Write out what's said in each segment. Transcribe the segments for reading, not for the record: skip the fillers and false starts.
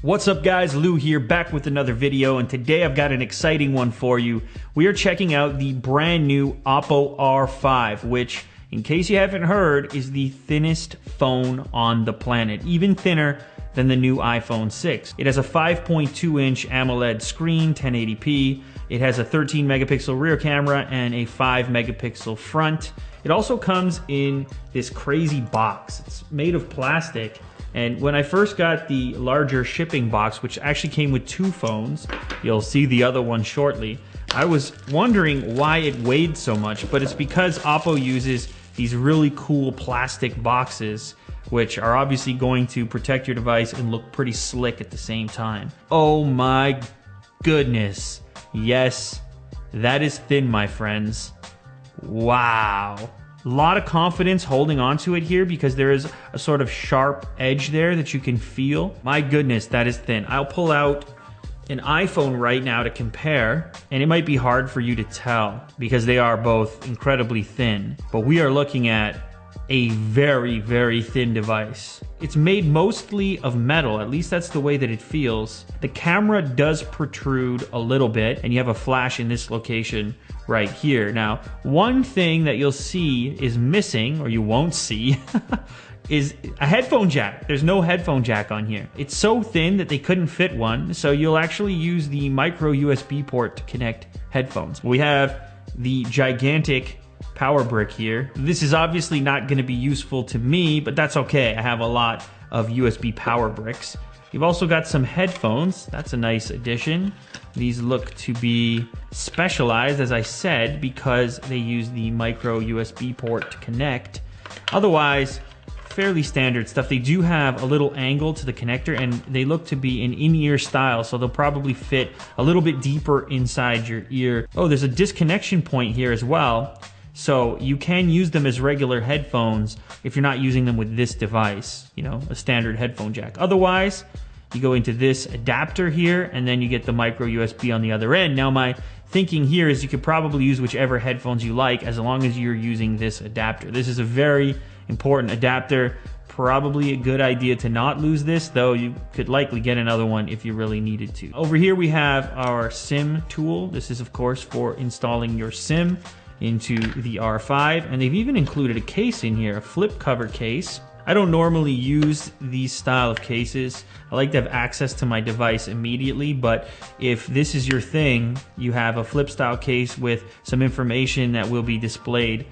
What's up guys, Lou here, back with another video, and today I've got an exciting one for you. We are checking out the brand new Oppo R5, which, in case you haven't heard, is the thinnest phone on the planet, even thinner than the new iPhone 6. It has a 5.2-inch AMOLED screen, 1080p. It has a 13 megapixel rear camera and a 5 megapixel front. It also comes in this crazy box. It's made of plastic. And when I first got the larger shipping box, which actually came with two phones, you'll see the other one shortly, I was wondering why it weighed so much, but it's because Oppo uses these really cool plastic boxes, which are obviously going to protect your device and look pretty slick at the same time. Oh my goodness. Yes, that is thin, my friends. Wow. A lot of confidence holding onto it here because there is a sort of sharp edge there that you can feel. My goodness, that is thin. I'll pull out an iPhone right now to compare, and it might be hard for you to tell because they are both incredibly thin, but we are looking at a very, very thin device. It's made mostly of metal, at least that's the way that it feels. The camera does protrude a little bit, and you have a flash in this location right here. Now, one thing that you'll see is missing, or you won't see, is a headphone jack. There's no headphone jack on here. It's so thin that they couldn't fit one, so you'll actually use the micro USB port to connect headphones. We have the gigantic power brick here. This is obviously not going to be useful to me, but that's okay. I have a lot of USB power bricks. You've also got some headphones. That's a nice addition. These look to be specialized, as I said, because they use the micro USB port to connect. Otherwise, fairly standard stuff. They do have a little angle to the connector, and they look to be an in-ear style, so they'll probably fit a little bit deeper inside your ear. Oh, there's a disconnection point here as well. So you can use them as regular headphones if you're not using them with this device, you know, a standard headphone jack. Otherwise, you go into this adapter here, and then you get the micro USB on the other end. Now, my thinking here is you could probably use whichever headphones you like as long as you're using this adapter. This is a very important adapter. Probably a good idea to not lose this, though you could likely get another one if you really needed to. Over here we have our SIM tool. This is, of course, for installing your SIM into the R5, and they've even included a case in here, a flip cover case. I don't normally use these style of cases. I like to have access to my device immediately, but if this is your thing, you have a flip style case with some information that will be displayed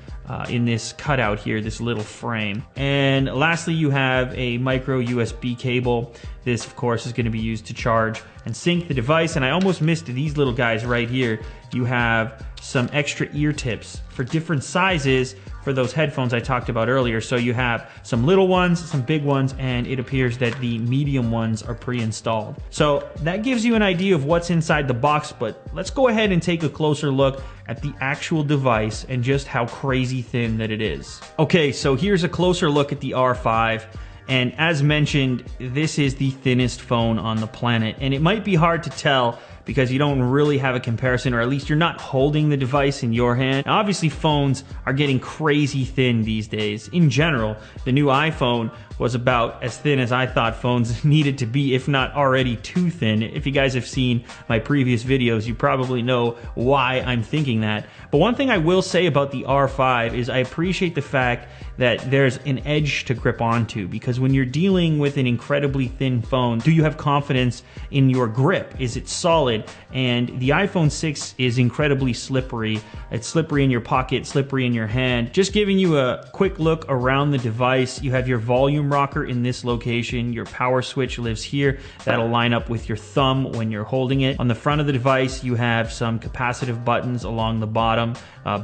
in this cutout here, this little frame. And lastly, you have a micro USB cable. This, of course, is going to be used to charge and sync the device. And I almost missed these little guys right here. You have some extra ear tips for different sizes for those headphones I talked about earlier. So you have some little ones, some big ones, and it appears that the medium ones are pre-installed. So that gives you an idea of what's inside the box, but let's go ahead and take a closer look at the actual device and just how crazy thin that it is. Okay, so here's a closer look at the R5. And as mentioned, this is the thinnest phone on the planet. And it might be hard to tell because you don't really have a comparison, or at least you're not holding the device in your hand. Now, obviously, phones are getting crazy thin these days. In general, the new iPhone was about as thin as I thought phones needed to be, if not already too thin. If you guys have seen my previous videos, you probably know why I'm thinking that. But one thing I will say about the R5 is I appreciate the fact that there's an edge to grip onto, because when you're dealing with an incredibly thin phone, do you have confidence in your grip? Is it solid? And the iPhone 6 is incredibly slippery. It's slippery in your pocket, slippery in your hand. Just giving you a quick look around the device, you have your volume rocker in this location. Your power switch lives here. That'll line up with your thumb when you're holding it. On the front of the device, you have some capacitive buttons along the bottom,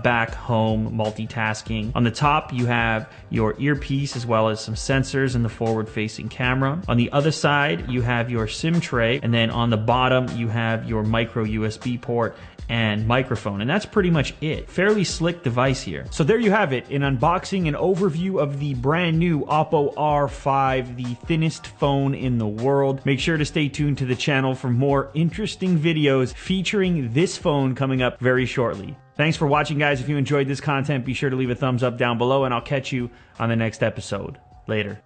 back, home, multitasking. On the top, you have your earpiece as well as some sensors and the forward-facing camera. On the other side, you have your SIM tray, and then on the bottom, you have your micro USB port and microphone, and that's pretty much it. Fairly slick device here. So there you have it, an unboxing and overview of the brand new Oppo R5, the thinnest phone in the world. Make sure to stay tuned to the channel for more interesting videos featuring this phone coming up very shortly. Thanks for watching, guys. If you enjoyed this content, be sure to leave a thumbs up down below, and I'll catch you on the next episode. Later.